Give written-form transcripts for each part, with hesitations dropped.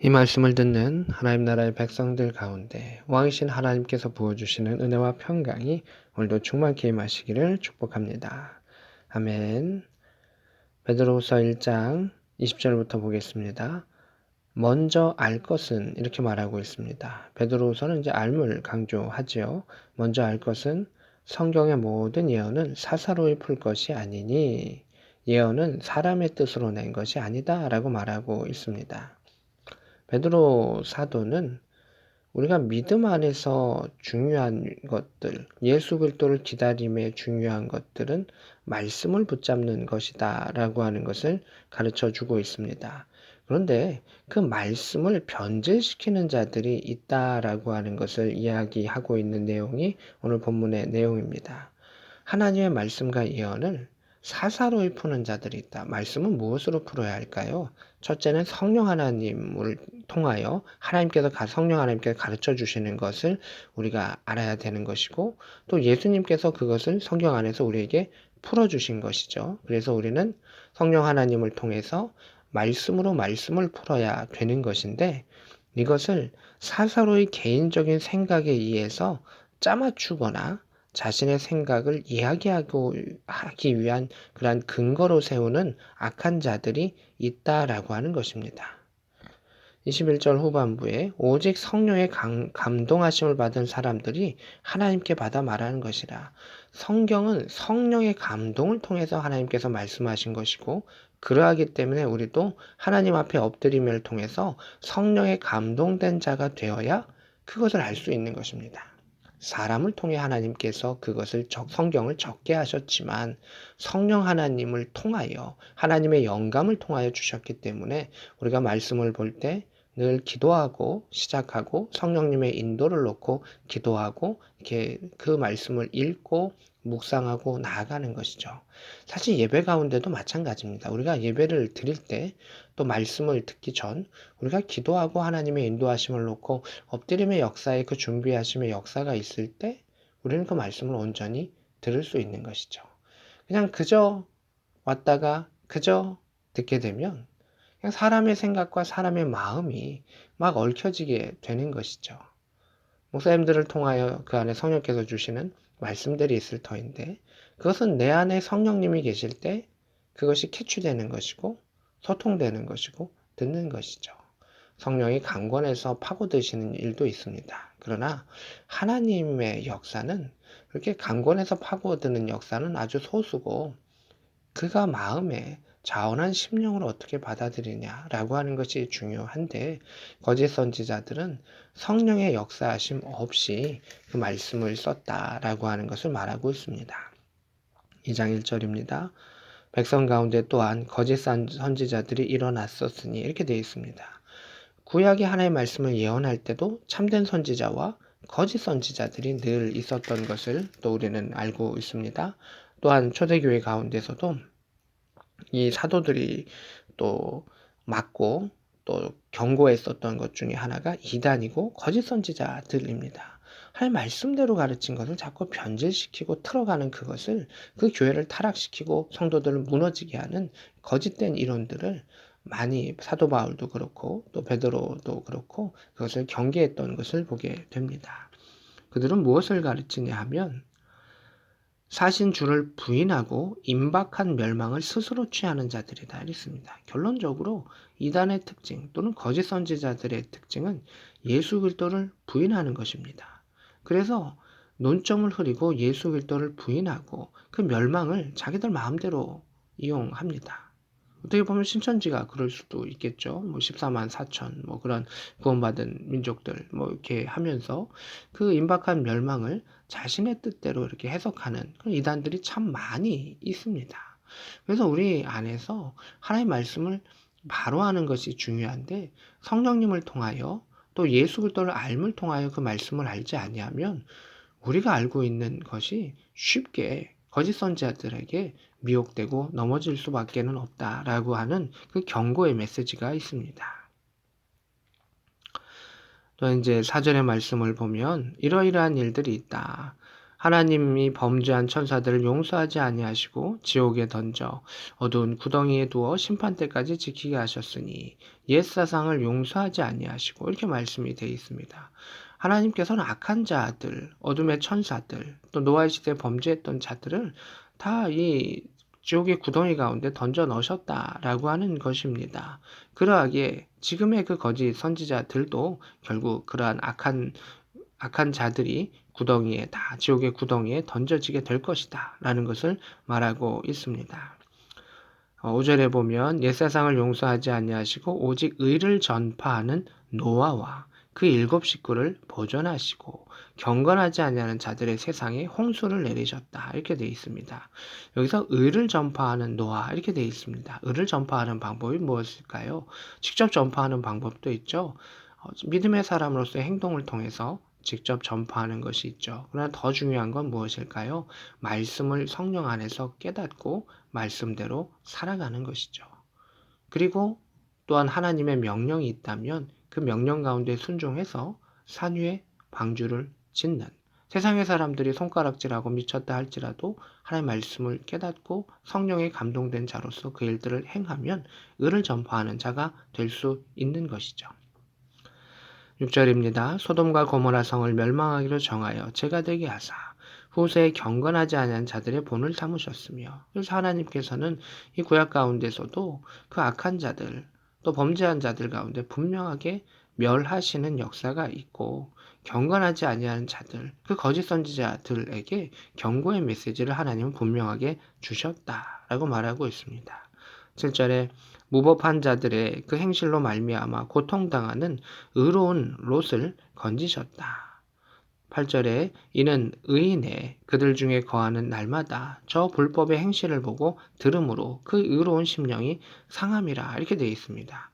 이 말씀을 듣는 하나님 나라의 백성들 가운데 왕이신 하나님께서 부어주시는 은혜와 평강이 오늘도 충만케 임하시기를 축복합니다. 아멘. 베드로후서 1장 20절부터 보겠습니다. 먼저 알 것은 이렇게 말하고 있습니다. 베드로후서는 이제 알을 강조하지요. 먼저 알 것은 성경의 모든 예언은 사사로이 풀 것이 아니니 예언은 사람의 뜻으로 낸 것이 아니다 라고 말하고 있습니다. 베드로 사도는 우리가 믿음 안에서 중요한 것들, 예수 그리스도를 기다림에 중요한 것들은 말씀을 붙잡는 것이다 라고 하는 것을 가르쳐 주고 있습니다. 그런데 그 말씀을 변질시키는 자들이 있다라고 하는 것을 이야기하고 있는 내용이 오늘 본문의 내용입니다. 하나님의 말씀과 예언을 사사로이 푸는 자들이 있다. 말씀은 무엇으로 풀어야 할까요? 첫째는 성령 하나님을 통하여 성령 하나님께서 가르쳐 주시는 것을 우리가 알아야 되는 것이고, 또 예수님께서 그것을 성경 안에서 우리에게 풀어주신 것이죠. 그래서 우리는 성령 하나님을 통해서 말씀으로 말씀을 풀어야 되는 것인데, 이것을 사사로이 개인적인 생각에 의해서 짜맞추거나 자신의 생각을 하기 위한 그러한 근거로 세우는 악한 자들이 있다라고 하는 것입니다. 21절 후반부에 오직 성령의 감동하심을 받은 사람들이 하나님께 받아 말하는 것이라. 성경은 성령의 감동을 통해서 하나님께서 말씀하신 것이고, 그러하기 때문에 우리도 하나님 앞에 엎드림을 통해서 성령의 감동된 자가 되어야 그것을 알 수 있는 것입니다. 사람을 통해 하나님께서 성경을 적게 하셨지만 성령 하나님을 통하여 하나님의 영감을 통하여 주셨기 때문에 우리가 말씀을 볼 때 늘 기도하고 시작하고 성령님의 인도를 놓고 기도하고 이렇게 그 말씀을 읽고 묵상하고 나아가는 것이죠. 사실 예배 가운데도 마찬가지입니다. 우리가 예배를 드릴 때 또 말씀을 듣기 전 우리가 기도하고 하나님의 인도하심을 놓고 엎드림의 역사에 그 준비하심의 역사가 있을 때 우리는 그 말씀을 온전히 들을 수 있는 것이죠. 그냥 그저 왔다가 그저 듣게 되면 그냥 사람의 생각과 사람의 마음이 막 얽혀지게 되는 것이죠. 목사님들을 통하여 그 안에 성령께서 주시는 말씀들이 있을 터인데, 그것은 내 안에 성령님이 계실 때 그것이 캐치되는 것이고 소통되는 것이고 듣는 것이죠. 성령이 강권해서 파고드시는 일도 있습니다. 그러나 하나님의 역사는 그렇게 강권해서 파고드는 역사는 아주 소수고, 그가 마음에 자원한 심령을 어떻게 받아들이냐라고 하는 것이 중요한데, 거짓 선지자들은 성령의 역사하심 없이 그 말씀을 썼다라고 하는 것을 말하고 있습니다. 2장 1절입니다. 백성 가운데 또한 거짓 선지자들이 일어났었으니 이렇게 되어 있습니다. 구약의 하나님의 말씀을 예언할 때도 참된 선지자와 거짓 선지자들이 늘 있었던 것을 또 우리는 알고 있습니다. 또한 초대교회 가운데서도 이 사도들이 또 막고 또 경고했었던 것 중에 하나가 이단이고 거짓 선지자들입니다. 할 말씀대로 가르친 것을 자꾸 변질시키고 틀어가는 그것을, 그 교회를 타락시키고 성도들을 무너지게 하는 거짓된 이론들을 많이 사도 바울도 그렇고 또 베드로도 그렇고 그것을 경계했던 것을 보게 됩니다. 그들은 무엇을 가르치냐 하면 사신 주를 부인하고 임박한 멸망을 스스로 취하는 자들이다 이랬습니다. 결론적으로 이단의 특징 또는 거짓 선지자들의 특징은 예수 그리스도를 부인하는 것입니다. 그래서 논점을 흐리고 예수 그리스도를 부인하고 그 멸망을 자기들 마음대로 이용합니다. 어떻게 보면 신천지가 그럴 수도 있겠죠. 14만 4천 그런 구원받은 민족들 이렇게 하면서 그 임박한 멸망을 자신의 뜻대로 이렇게 해석하는 그런 이단들이 참 많이 있습니다. 그래서 우리 안에서 하나님의 말씀을 바로 하는 것이 중요한데, 성령님을 통하여 또 예수 그리스도를 알을 통하여 그 말씀을 알지 아니하면 우리가 알고 있는 것이 쉽게 거짓 선지자들에게 미혹되고 넘어질 수밖에는 없다라고 하는 그 경고의 메시지가 있습니다. 또 이제 4절의 말씀을 보면 이러이러한 일들이 있다. 하나님이 범죄한 천사들을 용서하지 아니하시고 지옥에 던져 어두운 구덩이에 두어 심판 때까지 지키게 하셨으니 옛 사상을 용서하지 아니하시고 이렇게 말씀이 되어 있습니다. 하나님께서는 악한 자들, 어둠의 천사들, 또 노아의 시대에 범죄했던 자들을 다 이 지옥의 구덩이 가운데 던져 넣으셨다라고 하는 것입니다. 그러하기에 지금의 그 거짓 선지자들도 결국 그러한 악한 자들이 구덩이에 다 지옥의 구덩이에 던져지게 될 것이다 라는 것을 말하고 있습니다. 5절에 보면 옛 세상을 용서하지 아니하시고 오직 의를 전파하는 노아와 그 7식구를 보존하시고 경건하지 아니하는 자들의 세상에 홍수를 내리셨다 이렇게 되어 있습니다. 여기서 의를 전파하는 노아 이렇게 되어 있습니다. 의를 전파하는 방법이 무엇일까요? 직접 전파하는 방법도 있죠. 믿음의 사람으로서의 행동을 통해서 직접 전파하는 것이 있죠. 그러나 더 중요한 건 무엇일까요? 말씀을 성령 안에서 깨닫고 말씀대로 살아가는 것이죠. 그리고 또한 하나님의 명령이 있다면 그 명령 가운데 순종해서 산 위에 방주를 짓는 세상의 사람들이 손가락질하고 미쳤다 할지라도 하나님의 말씀을 깨닫고 성령에 감동된 자로서 그 일들을 행하면 의를 전파하는 자가 될 수 있는 것이죠. 6절입니다. 소돔과 고모라 성을 멸망하기로 정하여 제가 되게 하사 후세에 경건하지 아니한 자들의 본을 삼으셨으며 그래서 하나님께서는 이 구약 가운데서도 그 악한 자들 또 범죄한 자들 가운데 분명하게 멸하시는 역사가 있고 경건하지 아니하는 자들 그 거짓 선지자들에게 경고의 메시지를 하나님은 분명하게 주셨다라고 말하고 있습니다. 7절에 무법한 자들의 그 행실로 말미암아 고통당하는 의로운 롯을 건지셨다. 8절에 이는 의인의 그들 중에 거하는 날마다 저 불법의 행실을 보고 들음으로 그 의로운 심령이 상함이라 이렇게 되어 있습니다.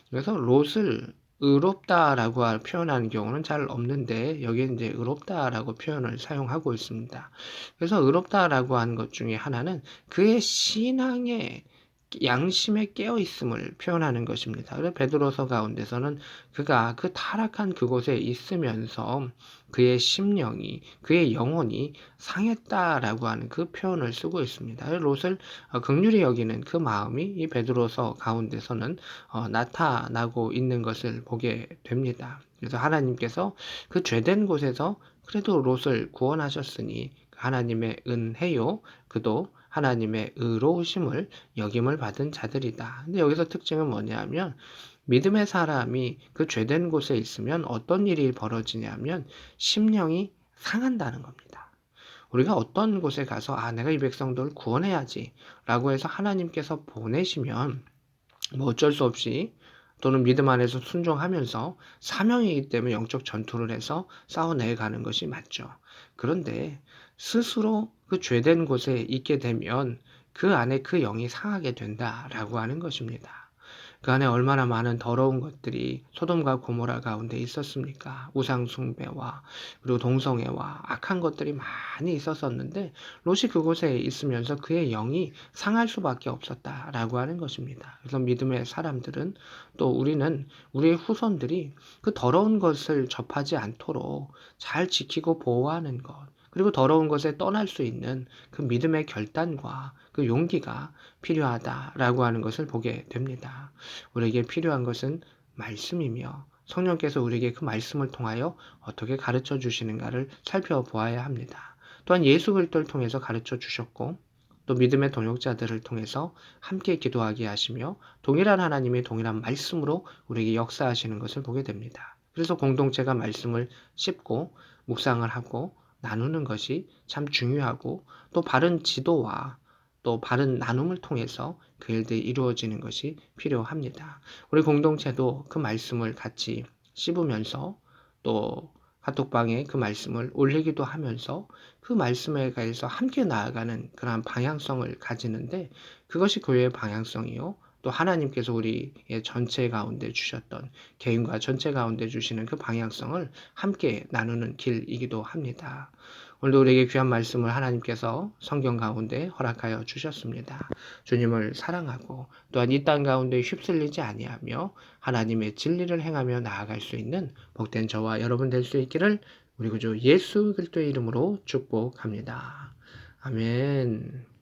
그래서 롯을 의롭다라고 표현하는 경우는 잘 없는데 여기에 이제 의롭다라고 표현을 사용하고 있습니다. 그래서 의롭다라고 하는 것 중에 하나는 그의 신앙의 양심에 깨어 있음을 표현하는 것입니다. 그래서 베드로서 가운데서는 그가 그 타락한 그곳에 있으면서 그의 심령이 그의 영혼이 상했다라고 하는 그 표현을 쓰고 있습니다. 롯을 긍휼히 여기는 그 마음이 이 베드로서 가운데서는 나타나고 있는 것을 보게 됩니다. 그래서 하나님께서 그 죄된 곳에서 그래도 롯을 구원하셨으니 하나님의 은혜요 그도 하나님의 의로우심을 역임을 받은 자들이다. 근데 여기서 특징은 뭐냐면 믿음의 사람이 그 죄된 곳에 있으면 어떤 일이 벌어지냐면 심령이 상한다는 겁니다. 우리가 어떤 곳에 가서 내가 이 백성들을 구원해야지 라고 해서 하나님께서 보내시면 뭐 어쩔 수 없이 또는 믿음 안에서 순종하면서 사명이기 때문에 영적 전투를 해서 싸워내가는 것이 맞죠. 그런데 스스로 그 죄된 곳에 있게 되면 그 안에 그 영이 상하게 된다라고 하는 것입니다. 그 안에 얼마나 많은 더러운 것들이 소돔과 고모라 가운데 있었습니까? 우상 숭배와 그리고 동성애와 악한 것들이 많이 있었었는데 롯이 그곳에 있으면서 그의 영이 상할 수밖에 없었다라고 하는 것입니다. 그래서 믿음의 사람들은 또 우리는 우리의 후손들이 그 더러운 것을 접하지 않도록 잘 지키고 보호하는 것 그리고 더러운 것에 떠날 수 있는 그 믿음의 결단과 그 용기가 필요하다라고 하는 것을 보게 됩니다. 우리에게 필요한 것은 말씀이며 성령께서 우리에게 그 말씀을 통하여 어떻게 가르쳐 주시는가를 살펴보아야 합니다. 또한 예수 그리스도를 통해서 가르쳐 주셨고 또 믿음의 동역자들을 통해서 함께 기도하게 하시며 동일한 하나님의 동일한 말씀으로 우리에게 역사하시는 것을 보게 됩니다. 그래서 공동체가 말씀을 씹고 묵상을 하고 나누는 것이 참 중요하고 또 바른 지도와 또 바른 나눔을 통해서 그 일들이 이루어지는 것이 필요합니다. 우리 공동체도 그 말씀을 같이 씹으면서 또 카톡방에 그 말씀을 올리기도 하면서 그 말씀에 대해서 함께 나아가는 그러한 방향성을 가지는데 그것이 교회의 방향성이요. 또 하나님께서 우리의 전체 가운데 주셨던 개인과 전체 가운데 주시는 그 방향성을 함께 나누는 길이기도 합니다. 오늘도 우리에게 귀한 말씀을 하나님께서 성경 가운데 허락하여 주셨습니다. 주님을 사랑하고 또한 이 땅 가운데 휩쓸리지 아니하며 하나님의 진리를 행하며 나아갈 수 있는 복된 저와 여러분 될 수 있기를 우리 구주 예수 그리스도의 이름으로 축복합니다. 아멘.